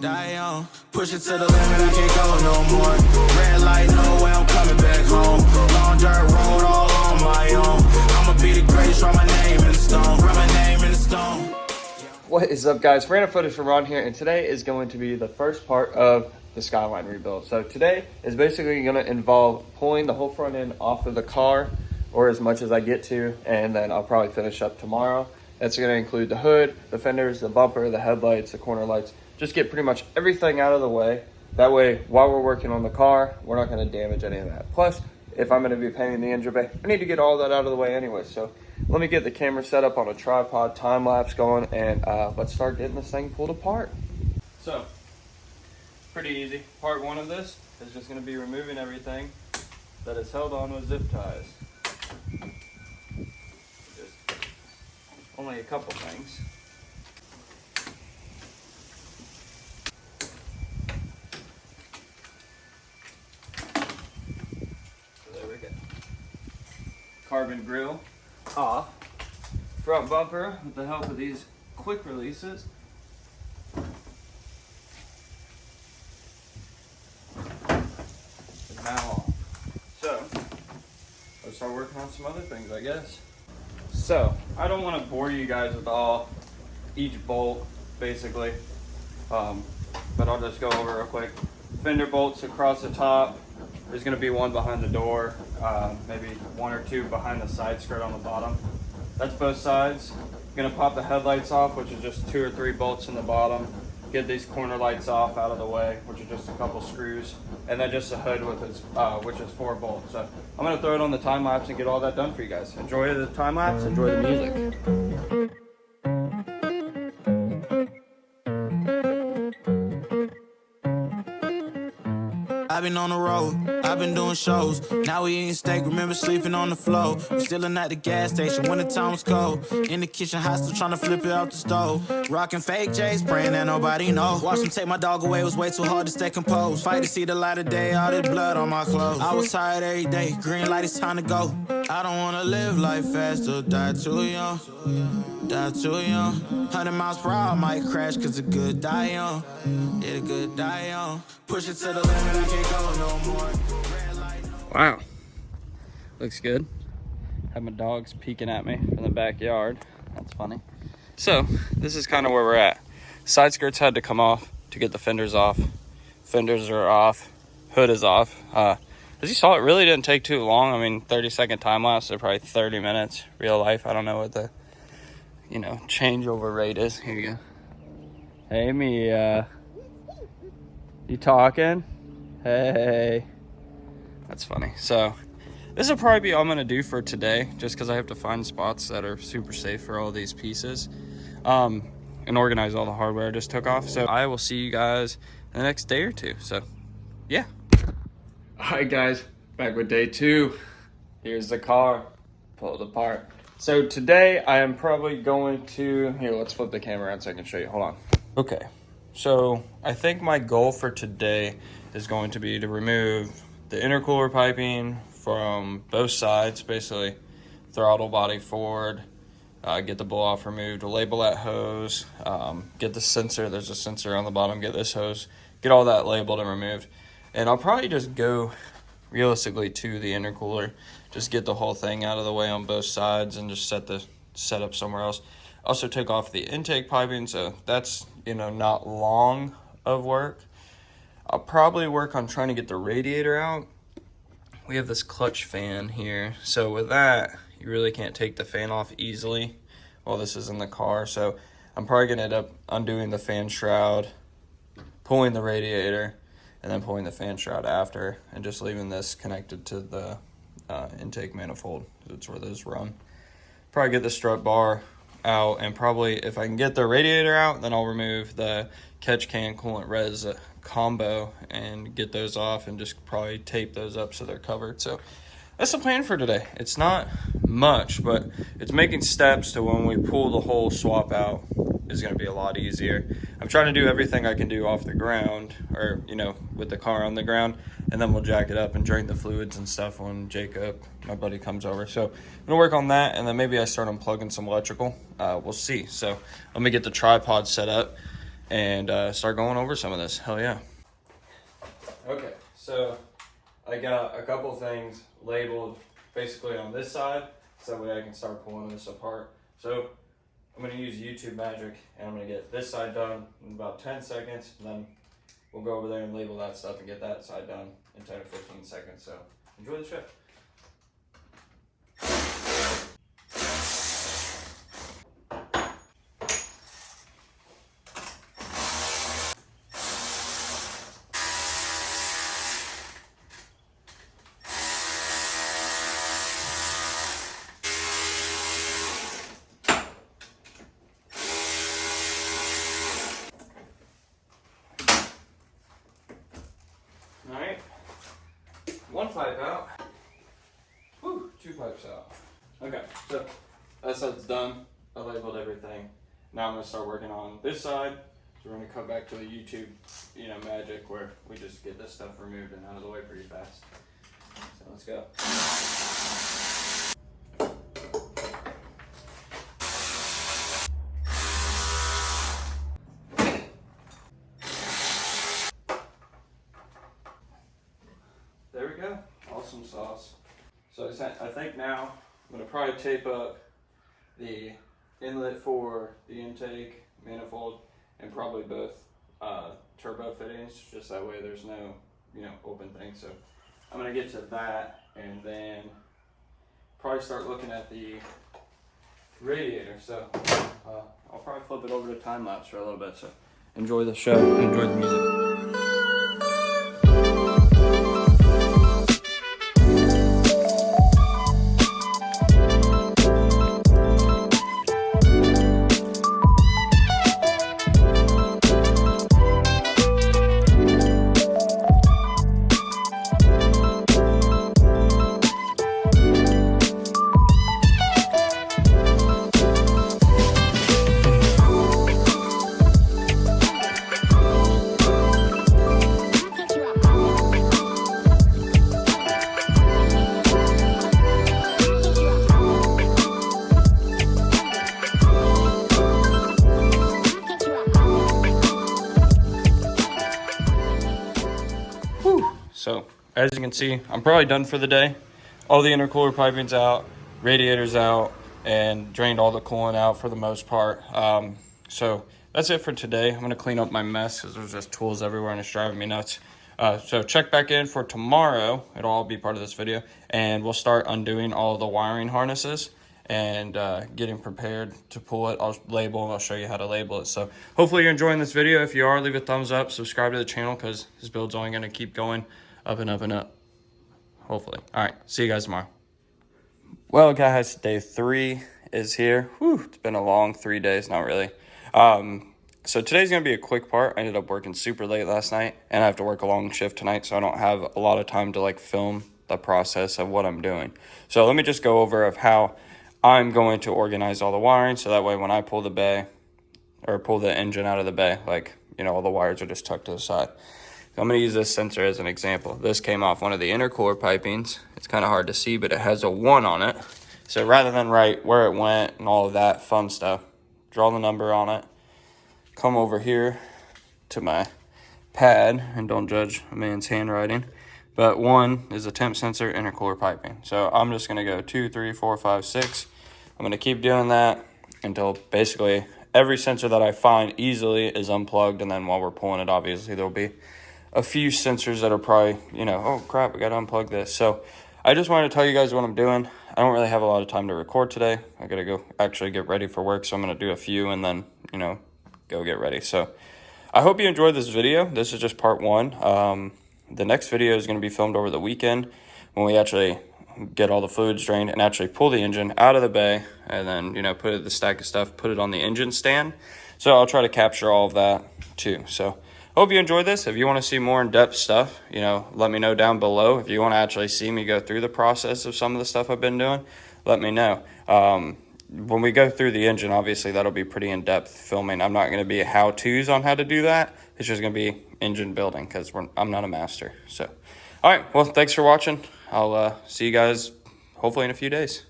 die young. Push it to the limit, I can't go no more. Red light, no way, I'm coming back home. Long dirt road, all on my own. I'ma be the greatest, write my name in the stone. Write my name in the stone. What is up, guys? Random footage from Ron here, and today is going to be the first part of the Skyline rebuild. So today is basically going to involve pulling the whole front end off of the car, or as much as I get to, and then I'll probably finish up tomorrow. That's going to include the hood, the fenders, the bumper, the headlights, the corner lights. Just get pretty much everything out of the way. That way, while we're working on the car, we're not going to damage any of that. Plus, if I'm going to be painting the engine bay, I need to get all that out of the way anyway. So let me get the camera set up on a tripod, time lapse going, and let's start getting this thing pulled apart. So, pretty easy. Part one of this is just going to be removing everything that is held on with zip ties. Just only a couple things. So there we go. Carbon grille off. Front bumper with the help of these quick releases. Is now off. So let's start working on some other things, I guess. So I don't want to bore you guys with each bolt basically, but I'll just go over real quick. Fender bolts across the top. There's going to be one behind the door, maybe one or two behind the side skirt on the bottom. That's both sides. Going to pop the headlights off, which is just 2 or 3 bolts in the bottom. Get these corner lights off out of the way, which are just a couple screws, and then just the hood with its, which is 4 bolts. So I'm going to throw it on the time lapse and get all that done for you guys. Enjoy the time lapse. Enjoy the music. I've been on the road, I've been doing shows. Now we eating steak, remember sleeping on the floor. We still at the gas station when the time was cold. In the kitchen, hot, still trying to flip it out the stove. Rocking fake J's, praying that nobody know. Watch them take my dog away, it was way too hard to stay composed. Fight to see the light of day, all this blood on my clothes. I was tired every day, green light, it's time to go. I don't wanna live life fast or die too young. Die too young. 100 miles per hour, I might crash, cause a good die young. Yeah, a good die young. Push it to the limit, I can't go no more. Wow, looks good. Have my dogs peeking at me from the backyard. That's funny. So this is kind of where we're at. Side skirts had to come off to get the fenders off. Fenders are off. Hood is off. As you saw, it really didn't take too long. I mean, 30-second time lapse, so probably 30 minutes. Real life, I don't know what the changeover rate is. Here you go. Hey, Mia. You talking? Hey. That's funny. So this will probably be all I'm going to do for today, just because I have to find spots that are super safe for all these pieces, and organize all the hardware I just took off. So I will see you guys in the next day or two. So yeah. All right, guys, back with day 2. Here's the car pulled apart. So today I am probably going to, here, let's flip the camera around so I can show you. Hold on. Okay, so I think my goal for today is going to be to remove the intercooler piping from both sides, basically throttle body forward, get the blow off removed, label that hose, get the sensor, there's a sensor on the bottom, get this hose, get all that labeled and removed. And I'll probably just go realistically to the intercooler, just get the whole thing out of the way on both sides and just set up somewhere else. Also take off the intake piping, so that's, not long of work. I'll probably work on trying to get the radiator out. We have this clutch fan here, so with that, you really can't take the fan off easily while this is in the car. So I'm probably gonna end up undoing the fan shroud, pulling the radiator, and then pulling the fan shroud after, and just leaving this connected to the intake manifold. That's where those run. Probably get the strut bar out, and probably if I can get the radiator out, then I'll remove the catch can coolant res combo and get those off, and just probably tape those up so they're covered. So that's the plan for today. It's not much, but it's making steps to when we pull the whole swap out is going to be a lot easier. I'm trying to do everything I can do off the ground, or with the car on the ground, and then we'll jack it up and drain the fluids and stuff when Jacob, my buddy, comes over. So I'm gonna work on that, and then maybe I start unplugging some electrical. We'll see. So let me get the tripod set up, and start going over some of this. Hell yeah. Okay, so I got a couple things labeled basically on this side, so that way I can start pulling this apart. So I'm going to use YouTube magic, and I'm going to get this side done in about 10 seconds, and then we'll go over there and label that stuff and get that side done in 10 or 15 seconds. So enjoy the show. Alright, one pipe out. Whew, 2 pipes out. Okay, so that side's done. I labeled everything. Now I'm gonna start working on this side. So we're gonna come back to the YouTube, magic where we just get this stuff removed and out of the way pretty fast. So let's go. There we go. Awesome sauce. So I think now I'm going to probably tape up the inlet for the intake, manifold, and probably both turbo fittings, just that way there's no, open thing. So I'm going to get to that and then probably start looking at the radiator. So I'll probably flip it over to time lapse for a little bit. So enjoy the show, enjoy the music. So as you can see, I'm probably done for the day. All the intercooler piping's out, radiator's out, and drained all the coolant out for the most part. So that's it for today. I'm gonna clean up my mess because there's just tools everywhere and it's driving me nuts. So check back in for tomorrow. It'll all be part of this video, and we'll start undoing all the wiring harnesses and getting prepared to pull it. I'll label and I'll show you how to label it. So hopefully you're enjoying this video. If you are, leave a thumbs up, subscribe to the channel because this build's only gonna keep going up and up and up, hopefully. All right, see you guys tomorrow. Well, guys, day 3 is here. Whew, it's been a long 3 days, not really. So today's gonna be a quick part. I ended up working super late last night, and I have to work a long shift tonight, so I don't have a lot of time to film the process of what I'm doing. So let me just go over of how I'm going to organize all the wiring, so that way when I pull the bay, or pull the engine out of the bay, all the wires are just tucked to the side. I'm going to use this sensor as an example. This came off one of the intercooler pipings. It's kind of hard to see, but it has a 1 on it. So rather than write where it went and all of that fun stuff, draw the number on it, come over here to my pad, and don't judge a man's handwriting, but 1 is a temp sensor, intercooler piping. So I'm just going to go 2, 3, 4, 5, 6. I'm going to keep doing that until basically every sensor that I find easily is unplugged, and then while we're pulling it, obviously there'll be a few sensors that are probably, oh crap, we got to unplug this. So I just wanted to tell you guys what I'm doing. I don't really have a lot of time to record today. I got to go actually get ready for work. So I'm going to do a few and then, go get ready. So I hope you enjoyed this video. This is just part 1. The next video is going to be filmed over the weekend when we actually get all the fluids drained and actually pull the engine out of the bay and then, put it the stack of stuff, put it on the engine stand. So I'll try to capture all of that too. So hope you enjoyed this. If you want to see more in-depth stuff, let me know down below. If you want to actually see me go through the process of some of the stuff I've been doing, let me know. When we go through the engine, obviously that'll be pretty in-depth filming. I'm not going to be how-tos on how to do that. It's just going to be engine building because I'm not a master. So, all right. Well, thanks for watching. I'll see you guys hopefully in a few days.